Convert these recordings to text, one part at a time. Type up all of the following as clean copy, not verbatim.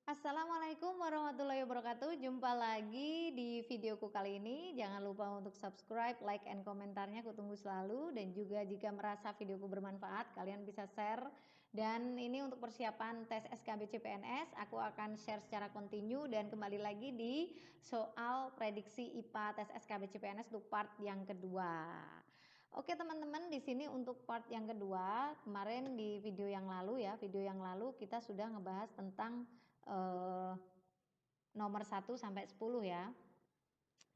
Assalamualaikum warahmatullahi wabarakatuh. Jumpa lagi di videoku kali ini. Jangan lupa untuk subscribe, like, and komentarnya. Aku tunggu selalu. Dan juga jika merasa videoku bermanfaat, kalian bisa share. Dan ini untuk persiapan tes SKB CPNS. Aku akan share secara kontinu dan kembali lagi di soal prediksi IPA tes SKB CPNS untuk part yang kedua. Oke teman-teman, di sini untuk part yang kedua, kemarin di video yang lalu kita sudah ngebahas tentang nomor 1 sampai 10 ya.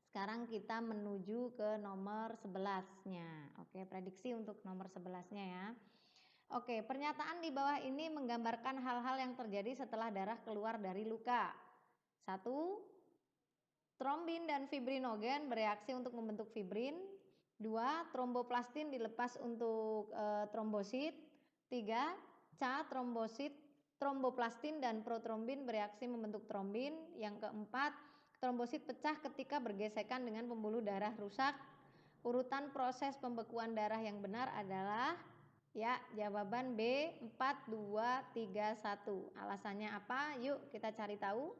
Sekarang kita menuju ke nomor 11-nya. Oke, prediksi untuk nomor 11-nya ya. Oke, pernyataan di bawah ini menggambarkan hal-hal yang terjadi setelah darah keluar dari luka. 1. Trombin dan fibrinogen bereaksi untuk membentuk fibrin. 2. Tromboplastin dilepas untuk trombosit. 3. Tromboplastin dan protrombin bereaksi membentuk trombin. Yang keempat, trombosit pecah ketika bergesekan dengan pembuluh darah rusak. Urutan proses pembekuan darah yang benar adalah ya, jawaban B 4, 2, 3, 1. Alasannya apa? Yuk kita cari tahu.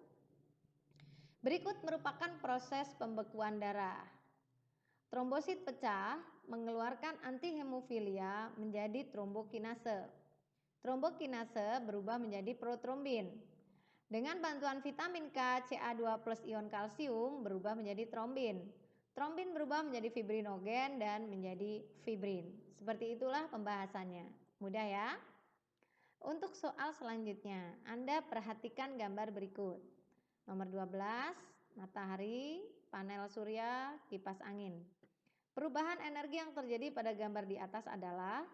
Berikut merupakan proses pembekuan darah. Trombosit pecah mengeluarkan antihemofilia menjadi trombokinase. Trombokinase berubah menjadi protrombin. Dengan bantuan vitamin K, Ca2 plus ion kalsium berubah menjadi trombin. Trombin berubah menjadi fibrinogen dan menjadi fibrin. Seperti itulah pembahasannya. Mudah ya? Untuk soal selanjutnya, Anda perhatikan gambar berikut. Nomor 12, matahari, panel surya, kipas angin. Perubahan energi yang terjadi pada gambar di atas adalah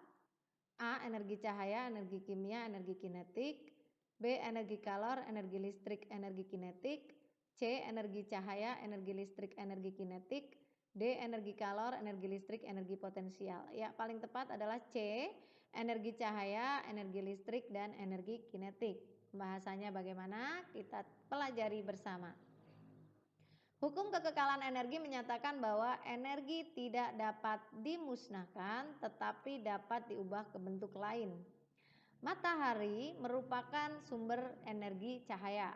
A. Energi cahaya, energi kimia, energi kinetik. B. Energi kalor, energi listrik, energi kinetik. C. Energi cahaya, energi listrik, energi kinetik. D. Energi kalor, energi listrik, energi potensial. Ya, paling tepat adalah C. Energi cahaya, energi listrik, dan energi kinetik. Pembahasannya bagaimana? Kita pelajari bersama. Hukum kekekalan energi menyatakan bahwa energi tidak dapat dimusnahkan tetapi dapat diubah ke bentuk lain. Matahari merupakan sumber energi cahaya.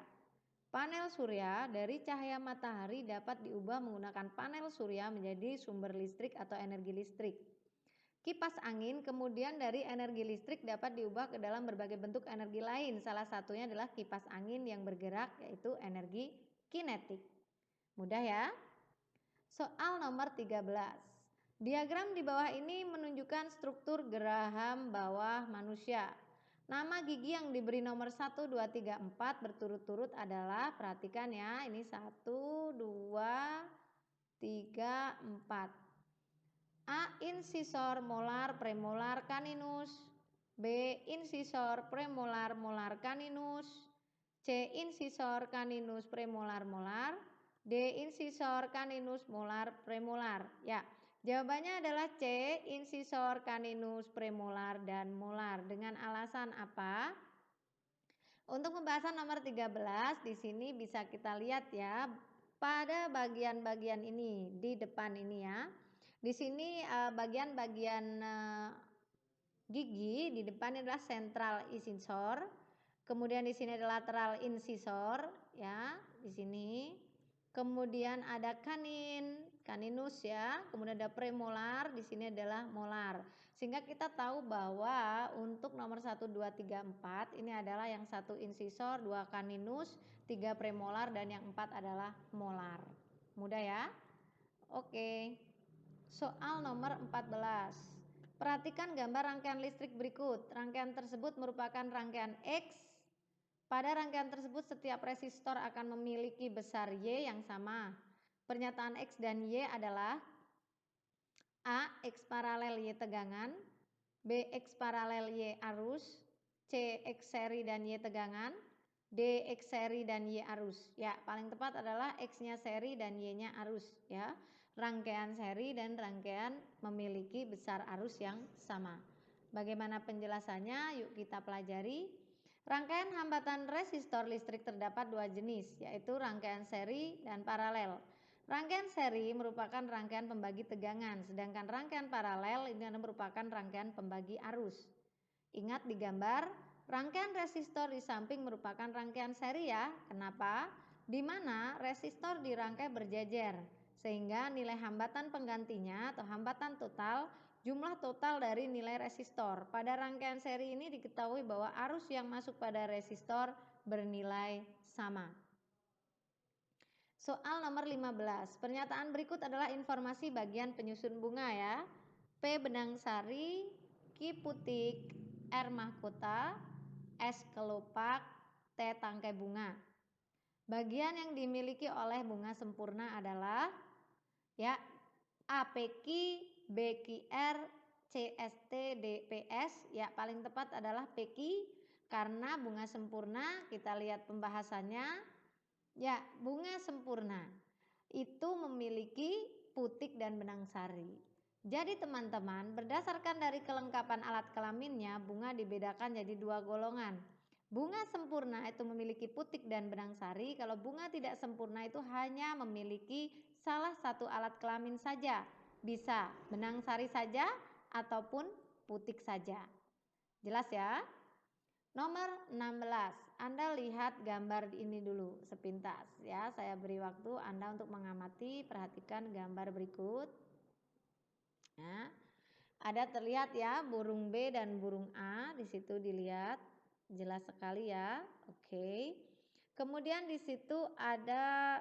Panel surya dari cahaya matahari dapat diubah menggunakan panel surya menjadi sumber listrik atau energi listrik. Kipas angin kemudian dari energi listrik dapat diubah ke dalam berbagai bentuk energi lain. Salah satunya adalah kipas angin yang bergerak, yaitu energi kinetik. Mudah ya? Soal nomor 13. Diagram di bawah ini menunjukkan struktur geraham bawah manusia. Nama gigi yang diberi nomor 1, 2, 3, 4 berturut-turut adalah, perhatikan ya, ini 1, 2, 3, 4. A. Insisor molar premolar caninus. B. Insisor premolar molar caninus. C. Insisor caninus premolar molar. D. Insisor caninus molar premolar. Ya, jawabannya adalah C. Insisor caninus premolar dan molar. Dengan alasan apa? Untuk pembahasan nomor 13 di sini bisa kita lihat ya, pada bagian-bagian ini di depan ini ya. Di sini bagian-bagian gigi di depan adalah central incisor. Kemudian di sini ada lateral incisor ya, di sini. Kemudian ada caninus ya, kemudian ada premolar, di sini adalah molar. Sehingga kita tahu bahwa untuk nomor 1, 2, 3, 4 ini adalah yang 1 insisor, 2 caninus, 3 premolar, dan yang 4 adalah molar. Mudah ya? Oke. Soal nomor 14. Perhatikan gambar rangkaian listrik berikut. Rangkaian tersebut merupakan rangkaian X. Pada rangkaian tersebut setiap resistor akan memiliki besar Y yang sama. Pernyataan X dan Y adalah A. X paralel Y tegangan, B. X paralel Y arus, C. X seri dan Y tegangan, D. X seri dan Y arus. Ya, paling tepat adalah X-nya seri dan Y-nya arus ya. Rangkaian seri dan rangkaian memiliki besar arus yang sama. Bagaimana penjelasannya? Yuk kita pelajari. Rangkaian hambatan resistor listrik terdapat dua jenis, yaitu rangkaian seri dan paralel. Rangkaian seri merupakan rangkaian pembagi tegangan, sedangkan rangkaian paralel ini merupakan rangkaian pembagi arus. Ingat di gambar, Rangkaian resistor di samping merupakan rangkaian seri ya. Kenapa? Di mana resistor dirangkai berjejer, sehingga nilai hambatan penggantinya atau hambatan total jumlah total dari nilai resistor. Pada rangkaian seri ini diketahui bahwa arus yang masuk pada resistor bernilai sama. Soal nomor 15. Pernyataan berikut adalah informasi bagian penyusun bunga ya. P benang sari, Q putik, R mahkota, S kelopak, T tangkai bunga. Bagian yang dimiliki oleh bunga sempurna adalah ya APQ, BQR, CST, DPS. Ya paling tepat adalah PQ karena bunga sempurna kita lihat pembahasannya. Ya, bunga sempurna itu memiliki putik dan benang sari. Jadi teman-teman, berdasarkan dari kelengkapan alat kelaminnya, bunga dibedakan jadi dua golongan. Bunga sempurna itu memiliki putik dan benang sari, kalau bunga tidak sempurna itu hanya memiliki salah satu alat kelamin saja. Bisa benang sari saja ataupun putik saja. Jelas ya? Nomor 16. Anda lihat gambar ini dulu sepintas ya. Saya beri waktu Anda untuk mengamati, perhatikan gambar berikut. Nah, ada terlihat ya burung B dan burung A di situ dilihat jelas sekali ya. Oke. Kemudian di situ ada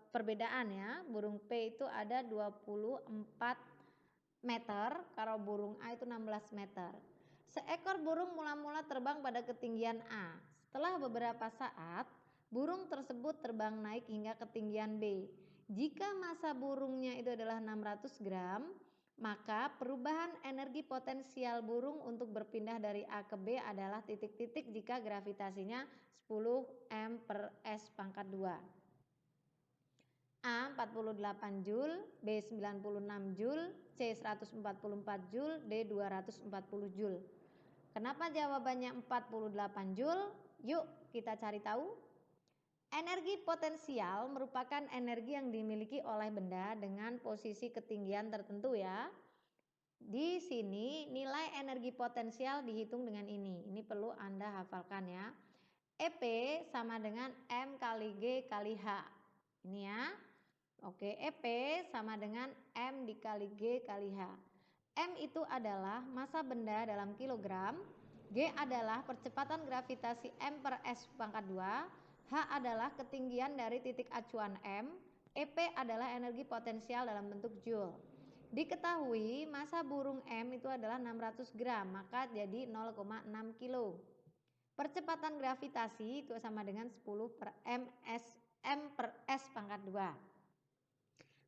perbedaan ya. Burung P itu ada 24 meter, kalau burung A itu 16 meter. Seekor burung mula-mula terbang pada ketinggian A. Setelah beberapa saat, burung tersebut terbang naik hingga ketinggian B. Jika massa burungnya itu adalah 600 gram, maka perubahan energi potensial burung untuk berpindah dari A ke B adalah titik-titik jika gravitasinya 10 M per S pangkat 2. A 48 Joule, B 96 Joule, C 144 Joule, D 240 Joule. Kenapa jawabannya 48 Joule? Yuk kita cari tahu. Energi potensial merupakan energi yang dimiliki oleh benda dengan posisi ketinggian tertentu ya. Di sini nilai energi potensial dihitung dengan ini. Ini perlu Anda hafalkan ya. EP sama dengan M kali G kali H. Ini ya. Oke, EP sama dengan M dikali G kali H. M itu adalah massa benda dalam kilogram, G adalah percepatan gravitasi M per S pangkat 2, H adalah ketinggian dari titik acuan M, EP adalah energi potensial dalam bentuk Joule. Diketahui massa burung M itu adalah 600 gram, maka jadi 0,6 kilo. Percepatan gravitasi itu sama dengan 10 per M per S pangkat 2.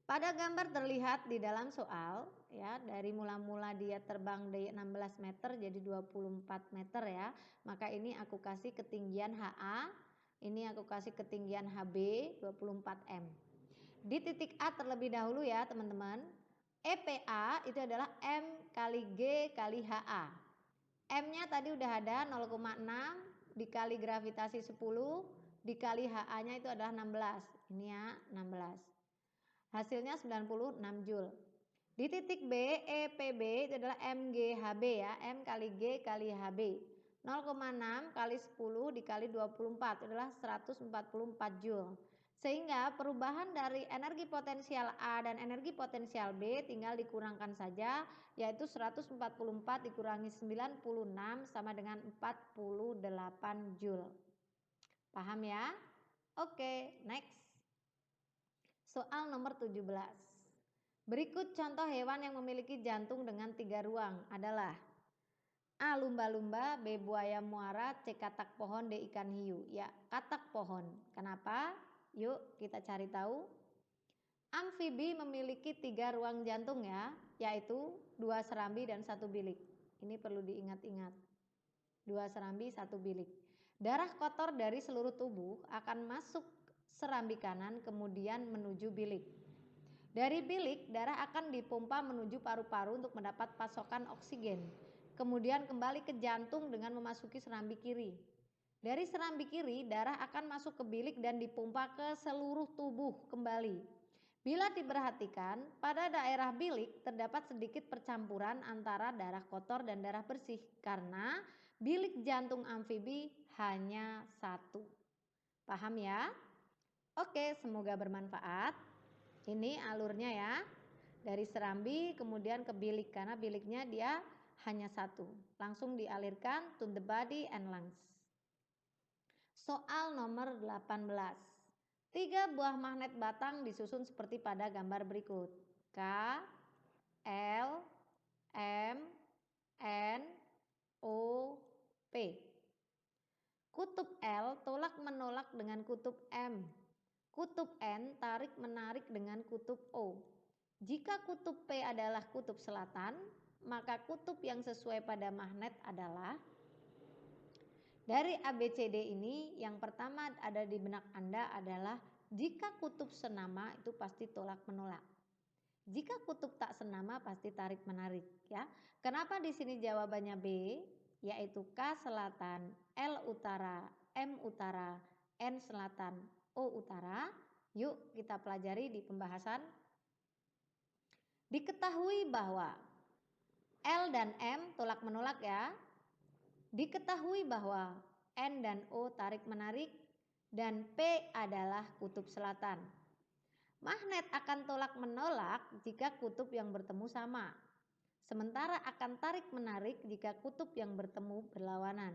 Pada gambar terlihat di dalam soal ya, dari mula-mula dia terbang dari 16 meter jadi 24 meter ya. Maka ini aku kasih ketinggian HA, ini aku kasih ketinggian HB 24 M. Di titik A terlebih dahulu ya teman-teman. EPA itu adalah M kali G kali HA. M-nya tadi udah ada 0,6 dikali gravitasi 10 dikali HA-nya itu adalah 16. Ini ya 16. Hasilnya 96 Joule. Di titik B, EPB itu adalah MGHB ya, M kali G kali HB. 0,6 kali 10 dikali 24 itu adalah 144 Joule. Sehingga perubahan dari energi potensial A dan energi potensial B tinggal dikurangkan saja, yaitu 144 dikurangi 96 sama dengan 48 Joule. Paham ya? Oke, next. Soal nomor 17. Berikut contoh hewan yang memiliki jantung dengan 3 ruang adalah A. Lumba-lumba, B. Buaya muara, C. Katak pohon, D. Ikan hiu. Ya, katak pohon. Kenapa? Yuk kita cari tahu. Amfibi memiliki 3 ruang jantung ya, yaitu 2 serambi dan 1 bilik. Ini perlu diingat-ingat. 2 serambi, 1 bilik. Darah kotor dari seluruh tubuh akan masuk serambi kanan kemudian menuju bilik. Dari bilik darah akan dipompa menuju paru-paru untuk mendapat pasokan oksigen. Kemudian kembali ke jantung dengan memasuki serambi kiri. Dari serambi kiri darah akan masuk ke bilik dan dipompa ke seluruh tubuh kembali. Bila diperhatikan, pada daerah bilik terdapat sedikit percampuran antara darah kotor dan darah bersih karena bilik jantung amfibi hanya satu. Paham ya? Oke, semoga bermanfaat. Ini alurnya ya. Dari serambi kemudian ke bilik, karena biliknya dia hanya satu. Langsung dialirkan to the body and lungs. Soal nomor 18. 3 buah magnet batang disusun seperti pada gambar berikut. K, L, M, N, O, P. Kutub L tolak menolak dengan kutub M. Kutub N tarik menarik dengan kutub O. Jika kutub P adalah kutub selatan, maka kutub yang sesuai pada magnet adalah, dari ABCD ini yang pertama ada di benak Anda adalah jika kutub senama itu pasti tolak menolak. Jika kutub tak senama pasti tarik menarik ya. Kenapa di sini jawabannya B? Yaitu K selatan, L utara, M utara, N selatan, O utara. Yuk kita pelajari di pembahasan. Diketahui bahwa L dan M tolak menolak ya. Diketahui bahwa N dan O tarik menarik dan P adalah kutub selatan. Magnet akan tolak menolak jika kutub yang bertemu sama. Sementara akan tarik menarik jika kutub yang bertemu berlawanan.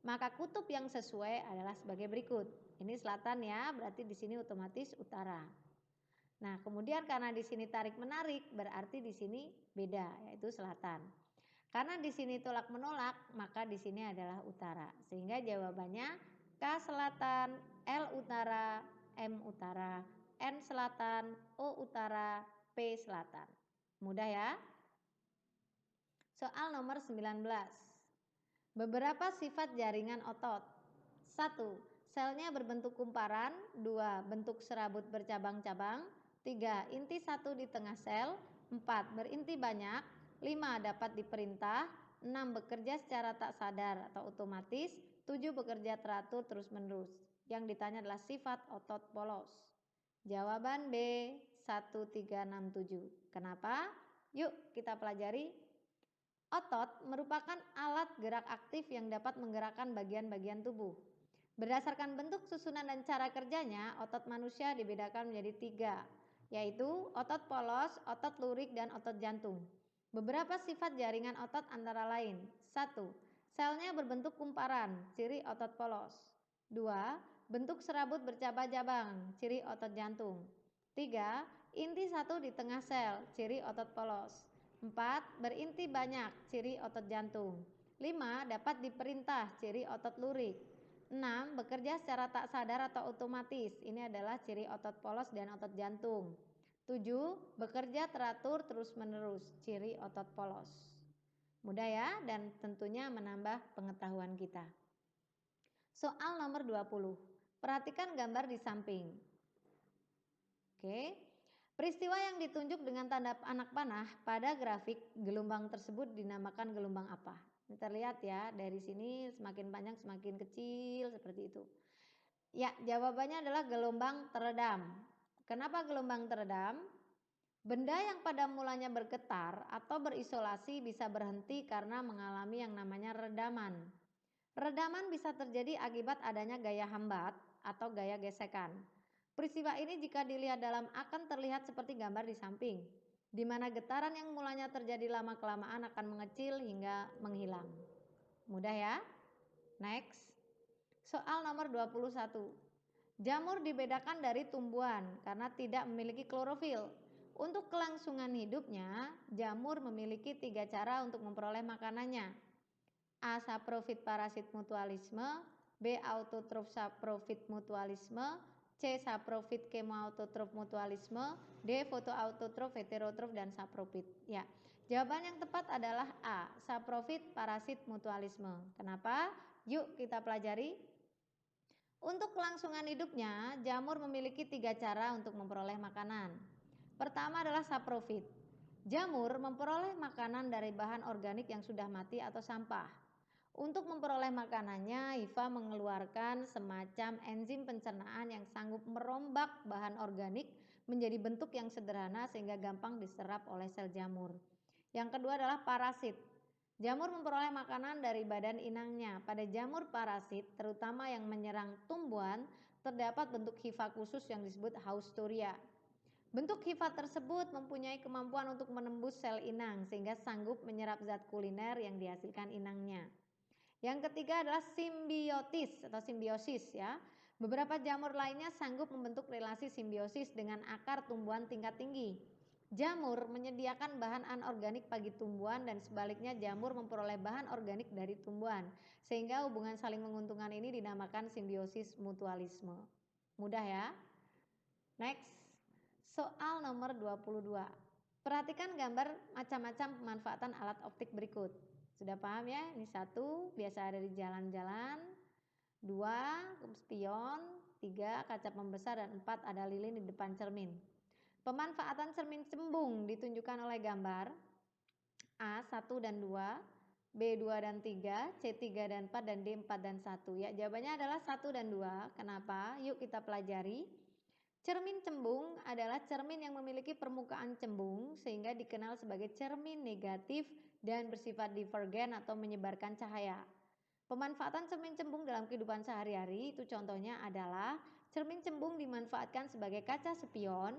Maka kutub yang sesuai adalah sebagai berikut. Ini selatan ya, berarti di sini otomatis utara. Nah, kemudian karena di sini tarik menarik, berarti di sini beda, yaitu selatan. Karena di sini tolak menolak, maka di sini adalah utara. Sehingga jawabannya K selatan, L utara, M utara, N selatan, O utara, P selatan. Mudah ya? Soal nomor 19. Beberapa sifat jaringan otot. 1. Selnya berbentuk kumparan. 2. Bentuk serabut bercabang-cabang. 3. Inti satu di tengah sel. 4. Berinti banyak. 5. Dapat diperintah. 6. Bekerja secara tak sadar atau otomatis. 7. Bekerja teratur terus-menerus. Yang ditanya adalah sifat otot polos. Jawaban B 1367. Kenapa? Yuk kita pelajari. Otot merupakan alat gerak aktif yang dapat menggerakkan bagian-bagian tubuh. Berdasarkan bentuk, susunan, dan cara kerjanya, otot manusia dibedakan menjadi 3, yaitu otot polos, otot lurik, dan otot jantung. Beberapa sifat jaringan otot antara lain. 1. Selnya berbentuk kumparan, ciri otot polos. 2. Bentuk serabut bercabang-cabang, ciri otot jantung. 3. Inti satu di tengah sel, ciri otot polos. 4. Berinti banyak, ciri otot jantung. 5. Dapat diperintah, ciri otot lurik. 6. Bekerja secara tak sadar atau otomatis, ini adalah ciri otot polos dan otot jantung. 7. Bekerja teratur terus-menerus, ciri otot polos. Mudah ya, dan tentunya menambah pengetahuan kita. Soal nomor 20. Perhatikan gambar di samping. Oke. Peristiwa yang ditunjuk dengan tanda anak panah pada grafik gelombang tersebut dinamakan gelombang apa? Ini terlihat ya, dari sini semakin panjang semakin kecil seperti itu. Ya, jawabannya adalah gelombang teredam. Kenapa gelombang teredam? Benda yang pada mulanya bergetar atau berisolasi bisa berhenti karena mengalami yang namanya redaman. Redaman bisa terjadi akibat adanya gaya hambat atau gaya gesekan. Peristiwa ini jika dilihat dalam akan terlihat seperti gambar di samping, di mana getaran yang mulanya terjadi lama-kelamaan akan mengecil hingga menghilang. Mudah ya? Next. Soal nomor 21. Jamur dibedakan dari tumbuhan karena tidak memiliki klorofil. Untuk kelangsungan hidupnya, jamur memiliki 3 cara untuk memperoleh makanannya. A. Saprofit parasit mutualisme. B. Autotrof saprofit mutualisme. C. Saprofit kemoautotrof mutualisme. D. Fotoautotrof, heterotrof, dan saprofit. Ya, jawaban yang tepat adalah A. Saprofit parasit mutualisme. Kenapa? Yuk kita pelajari. Untuk kelangsungan hidupnya, jamur memiliki 3 cara untuk memperoleh makanan. Pertama adalah saprofit. Jamur memperoleh makanan dari bahan organik yang sudah mati atau sampah. Untuk memperoleh makanannya, hifa mengeluarkan semacam enzim pencernaan yang sanggup merombak bahan organik menjadi bentuk yang sederhana sehingga gampang diserap oleh sel jamur. Yang kedua adalah parasit. Jamur memperoleh makanan dari badan inangnya. Pada jamur parasit, terutama yang menyerang tumbuhan, terdapat bentuk hifa khusus yang disebut haustoria. Bentuk hifa tersebut mempunyai kemampuan untuk menembus sel inang sehingga sanggup menyerap zat kuliner yang dihasilkan inangnya. Yang ketiga adalah simbiotis atau simbiosis ya. Beberapa jamur lainnya sanggup membentuk relasi simbiosis dengan akar tumbuhan tingkat tinggi. Jamur menyediakan bahan anorganik bagi tumbuhan dan sebaliknya jamur memperoleh bahan organik dari tumbuhan. Sehingga hubungan saling menguntungkan ini dinamakan simbiosis mutualisme. Mudah ya? Next, soal nomor 22. Perhatikan gambar macam-macam pemanfaatan alat optik berikut. Sudah paham ya? Ini 1, biasa ada di jalan-jalan. 2, spion. 3, kaca pembesar. Dan 4, ada lilin di depan cermin. Pemanfaatan cermin cembung ditunjukkan oleh gambar A 1 dan 2, B 2 dan 3, C 3 dan 4, dan D 4 dan 1. Ya, jawabannya adalah 1 dan 2. Kenapa? Yuk kita pelajari. Cermin cembung adalah cermin yang memiliki permukaan cembung sehingga dikenal sebagai cermin negatif dan bersifat divergen atau menyebarkan cahaya. Pemanfaatan cermin cembung dalam kehidupan sehari-hari itu contohnya adalah cermin cembung dimanfaatkan sebagai kaca spion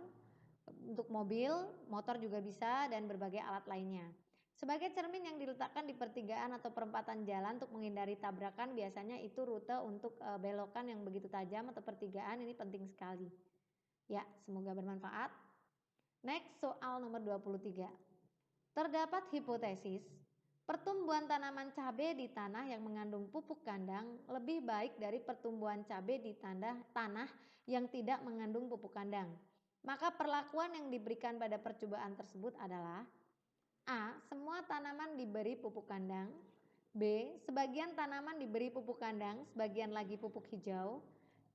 untuk mobil, motor juga bisa, dan berbagai alat lainnya. Sebagai cermin yang diletakkan di pertigaan atau perempatan jalan untuk menghindari tabrakan, biasanya itu rute untuk belokan yang begitu tajam atau pertigaan, ini penting sekali. Ya, semoga bermanfaat. Next, soal nomor 23. Terdapat hipotesis pertumbuhan tanaman cabai di tanah yang mengandung pupuk kandang lebih baik dari pertumbuhan cabai di tanah yang tidak mengandung pupuk kandang. Maka perlakuan yang diberikan pada percobaan tersebut adalah A. Semua tanaman diberi pupuk kandang. B. Sebagian tanaman diberi pupuk kandang, sebagian lagi pupuk hijau.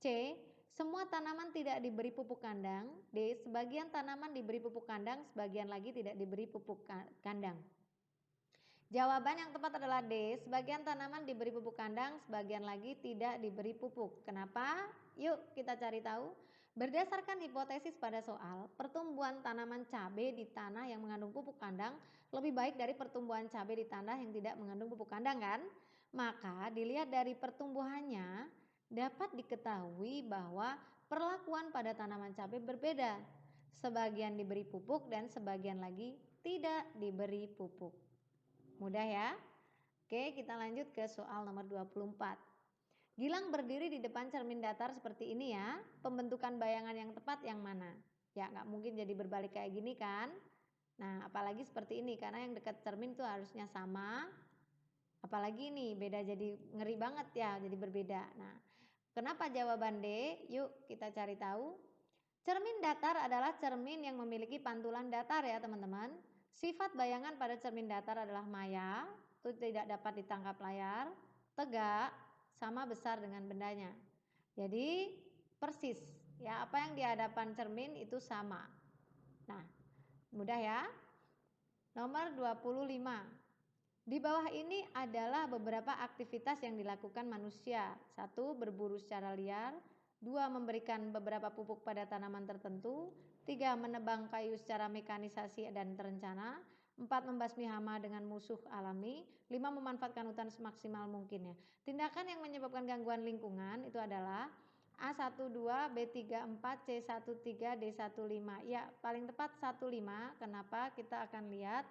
C. Semua tanaman tidak diberi pupuk kandang. D. Sebagian tanaman diberi pupuk kandang, sebagian lagi tidak diberi pupuk kandang. Jawaban yang tepat adalah D. Sebagian tanaman diberi pupuk kandang, sebagian lagi tidak diberi pupuk. Kenapa? Yuk kita cari tahu. Berdasarkan hipotesis pada soal, pertumbuhan tanaman cabai di tanah yang mengandung pupuk kandang lebih baik dari pertumbuhan cabai di tanah yang tidak mengandung pupuk kandang kan? Maka dilihat dari pertumbuhannya dapat diketahui bahwa perlakuan pada tanaman cabai berbeda. Sebagian diberi pupuk dan sebagian lagi tidak diberi pupuk. Mudah ya? Oke, kita lanjut ke soal nomor 24. Gilang berdiri di depan cermin datar seperti ini ya. Pembentukan bayangan yang tepat yang mana? Ya nggak mungkin jadi berbalik kayak gini kan. Nah apalagi seperti ini karena yang dekat cermin tuh harusnya sama. Apalagi ini beda, jadi ngeri banget ya, jadi berbeda. Nah kenapa jawaban D? Yuk kita cari tahu. Cermin datar adalah cermin yang memiliki pantulan datar ya teman-teman. Sifat bayangan pada cermin datar adalah maya, itu tidak dapat ditangkap layar, tegak, sama besar dengan bendanya. Jadi persis ya, apa yang di hadapan cermin itu sama. Nah, mudah ya. Nomor 25. Di bawah ini adalah beberapa aktivitas yang dilakukan manusia. 1. Berburu secara liar. 2. Memberikan beberapa pupuk pada tanaman tertentu. 3. Menebang kayu secara mekanisasi dan terencana. 4. Membasmi hama dengan musuh alami. 5. Memanfaatkan hutan semaksimal mungkin ya. Tindakan yang menyebabkan gangguan lingkungan itu adalah A12, B34, C13, D15. Ya, paling tepat 15. Kenapa? Kita akan lihat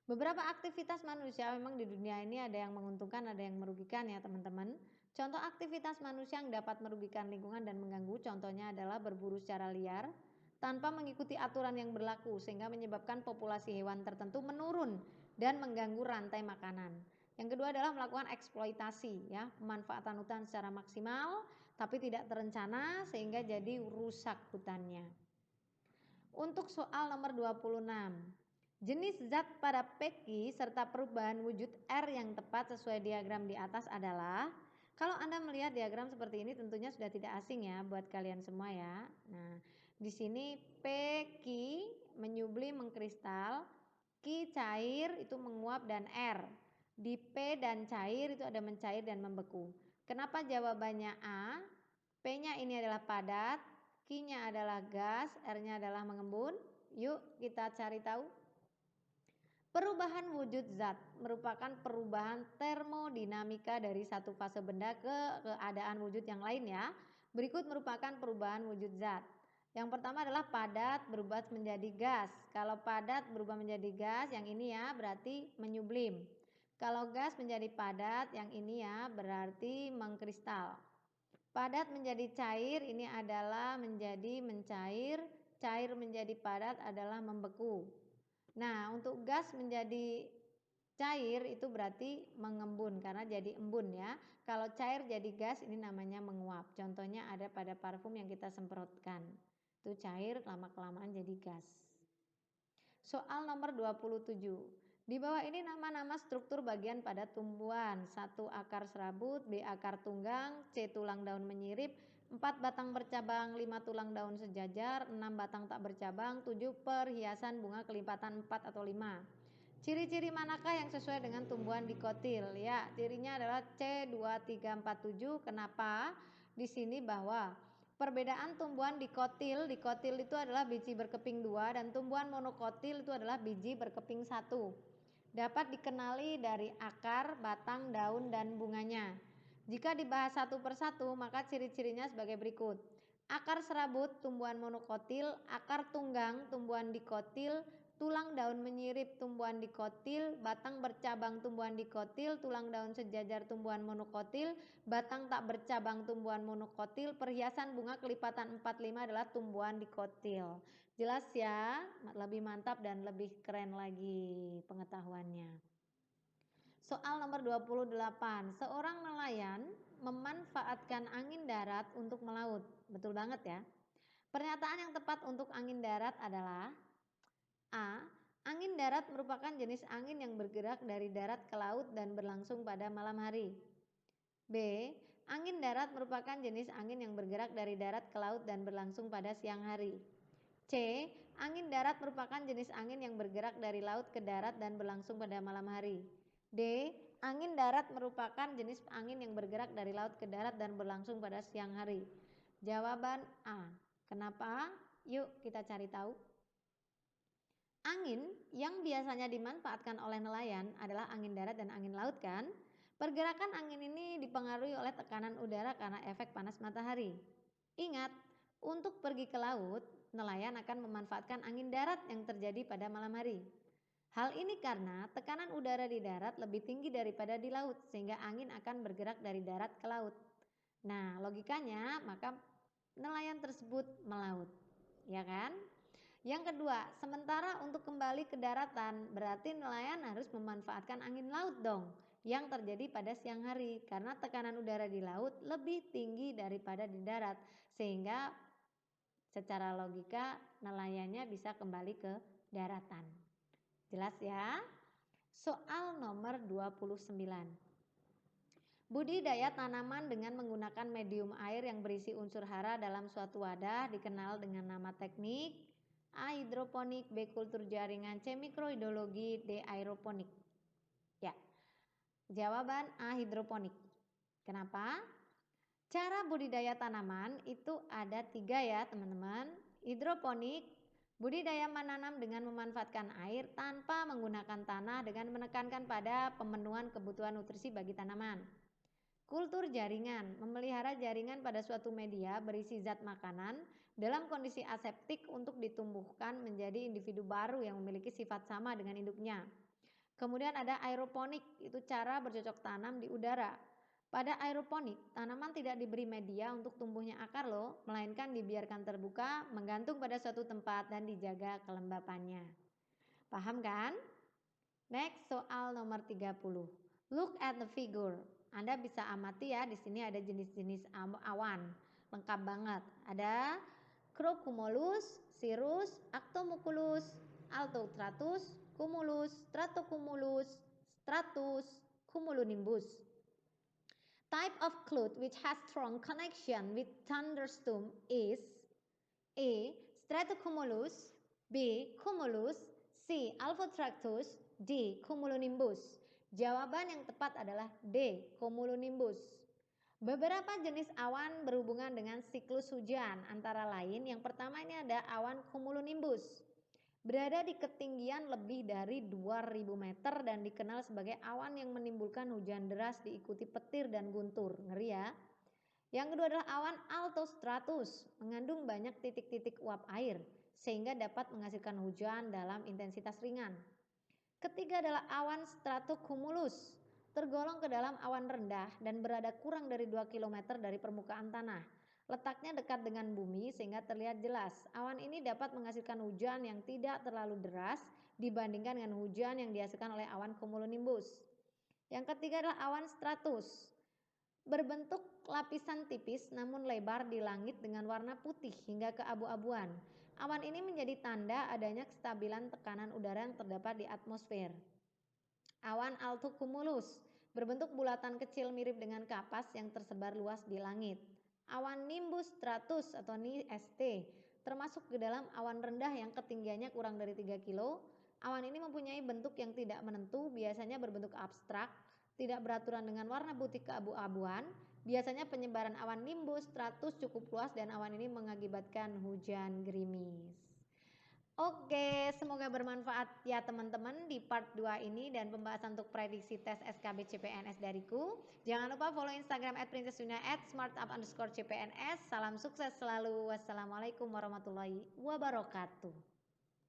beberapa aktivitas manusia memang di dunia ini ada yang menguntungkan, ada yang merugikan ya teman-teman. Contoh aktivitas manusia yang dapat merugikan lingkungan dan mengganggu contohnya adalah berburu secara liar tanpa mengikuti aturan yang berlaku sehingga menyebabkan populasi hewan tertentu menurun dan mengganggu rantai makanan. Yang kedua adalah melakukan eksploitasi ya, pemanfaatan hutan secara maksimal tapi tidak terencana sehingga jadi rusak hutannya. Untuk soal nomor 26. Jenis zat pada peki serta perubahan wujud R yang tepat sesuai diagram di atas adalah, kalau Anda melihat diagram seperti ini tentunya sudah tidak asing ya buat kalian semua ya. Nah, di sini peki menyublim mengkristal, Ki cair itu menguap dan R. Di P dan cair itu ada mencair dan membeku. Kenapa jawabannya A? P-nya ini adalah padat, Q-nya adalah gas, R-nya adalah mengembun. Yuk kita cari tahu. Perubahan wujud zat merupakan perubahan termodinamika dari satu fase benda ke keadaan wujud yang lain ya. Berikut merupakan perubahan wujud zat. Yang pertama adalah padat berubah menjadi gas. Kalau padat berubah menjadi gas, yang ini ya berarti menyublim. Kalau gas menjadi padat, yang ini ya berarti mengkristal. Padat menjadi cair, ini adalah menjadi mencair. Cair menjadi padat adalah membeku. Nah, untuk gas menjadi cair itu berarti mengembun karena jadi embun ya. Kalau cair jadi gas ini namanya menguap. Contohnya ada pada parfum yang kita semprotkan. Itu cair lama-kelamaan jadi gas. Soal nomor 27. Di bawah ini nama-nama struktur bagian pada tumbuhan. 1 akar serabut, B akar tunggang, C tulang daun menyirip, 4 batang bercabang, 5 tulang daun sejajar, 6 batang tak bercabang, 7 perhiasan bunga kelipatan 4 atau 5. Ciri-ciri manakah yang sesuai dengan tumbuhan dikotil? Ya, cirinya adalah C2347. Kenapa? Di sini bahwa perbedaan tumbuhan dikotil itu adalah biji berkeping 2 dan tumbuhan monokotil itu adalah biji berkeping 1. Dapat dikenali dari akar, batang, daun, dan bunganya. Jika dibahas satu persatu, maka ciri-cirinya sebagai berikut. Akar serabut, tumbuhan monokotil, akar tunggang, tumbuhan dikotil, tulang daun menyirip, tumbuhan dikotil, batang bercabang, tumbuhan dikotil, tulang daun sejajar, tumbuhan monokotil, batang tak bercabang, tumbuhan monokotil, perhiasan bunga kelipatan 4-5 adalah tumbuhan dikotil. Jelas ya, lebih mantap dan lebih keren lagi pengetahuannya. Soal nomor 28. Seorang nelayan memanfaatkan angin darat untuk melaut. Betul banget ya. Pernyataan yang tepat untuk angin darat adalah A. Angin darat merupakan jenis angin yang bergerak dari darat ke laut dan berlangsung pada malam hari. B. Angin darat merupakan jenis angin yang bergerak dari darat ke laut dan berlangsung pada siang hari. C. Angin darat merupakan jenis angin yang bergerak dari laut ke darat dan berlangsung pada malam hari. D. Angin darat merupakan jenis angin yang bergerak dari laut ke darat dan berlangsung pada siang hari. Jawaban A. Kenapa? Yuk kita cari tahu. Angin yang biasanya dimanfaatkan oleh nelayan adalah angin darat dan angin laut kan? Pergerakan angin ini dipengaruhi oleh tekanan udara karena efek panas matahari. Ingat, untuk pergi ke laut, nelayan akan memanfaatkan angin darat yang terjadi pada malam hari. Hal ini karena tekanan udara di darat lebih tinggi daripada di laut, sehingga angin akan bergerak dari darat ke laut. Nah, logikanya maka nelayan tersebut melaut, ya kan? Yang kedua, sementara untuk kembali ke daratan, berarti nelayan harus memanfaatkan angin laut dong, yang terjadi pada siang hari, karena tekanan udara di laut lebih tinggi daripada di darat, sehingga secara logika nelayannya bisa kembali ke daratan. Jelas ya? Soal nomor 29. Budidaya tanaman dengan menggunakan medium air yang berisi unsur hara dalam suatu wadah dikenal dengan nama teknik A. Hidroponik, B. Kultur jaringan, C. Mikrohidrologi, D. Aeroponik. Ya, jawaban A. Hidroponik. Kenapa? Cara budidaya tanaman itu ada 3 ya teman-teman. Hidroponik, budidaya menanam dengan memanfaatkan air tanpa menggunakan tanah dengan menekankan pada pemenuhan kebutuhan nutrisi bagi tanaman. Kultur jaringan, memelihara jaringan pada suatu media berisi zat makanan dalam kondisi aseptik untuk ditumbuhkan menjadi individu baru yang memiliki sifat sama dengan induknya. Kemudian ada aeroponik, itu cara bercocok tanam di udara. Pada aeroponik, tanaman tidak diberi media untuk tumbuhnya akar loh, melainkan dibiarkan terbuka, menggantung pada suatu tempat dan dijaga kelembapannya. Paham kan? Next, soal nomor 30. Look at the figure. Anda bisa amati ya, di sini ada jenis-jenis awan. Lengkap banget. Ada Cumulus, Cirrus, Actioculus, Altostratus, Cumulus, Stratocumulus, Stratus, Cumulonimbus. Type of cloud which has strong connection with thunderstorm is A. Stratocumulus, B. Cumulus, C. Alphostratus, D. Cumulonimbus. Jawaban yang tepat adalah D. Cumulonimbus. Beberapa jenis awan berhubungan dengan siklus hujan, antara lain yang pertama ini ada awan cumulonimbus. berada di ketinggian lebih dari 2000 meter dan dikenal sebagai awan yang menimbulkan hujan deras diikuti petir dan guntur. Ngeri ya. Yang kedua adalah awan altostratus, mengandung banyak titik-titik uap air sehingga dapat menghasilkan hujan dalam intensitas ringan. Ketiga adalah awan stratocumulus, tergolong ke dalam awan rendah dan berada kurang dari 2 km dari permukaan tanah. Letaknya dekat dengan bumi sehingga terlihat jelas. Awan ini dapat menghasilkan hujan yang tidak terlalu deras dibandingkan dengan hujan yang dihasilkan oleh awan cumulonimbus. Yang ketiga adalah awan stratus, berbentuk lapisan tipis namun lebar di langit dengan warna putih hingga keabu-abuan. Awan ini menjadi tanda adanya kestabilan tekanan udara yang terdapat di atmosfer. Awan altocumulus, berbentuk bulatan kecil mirip dengan kapas yang tersebar luas di langit. Awan nimbus stratus atau NIST termasuk ke dalam awan rendah yang ketinggiannya kurang dari 3 kilo. Awan ini mempunyai bentuk yang tidak menentu, biasanya berbentuk abstrak, tidak beraturan dengan warna putih keabu-abuan. Biasanya penyebaran awan nimbus stratus cukup luas dan awan ini mengakibatkan hujan gerimis. Oke, semoga bermanfaat ya teman-teman di part 2 ini dan pembahasan untuk prediksi tes SKB CPNS dariku. Jangan lupa follow Instagram @princessyuna @smartup_cpns. Salam sukses selalu. Wassalamualaikum warahmatullahi wabarakatuh.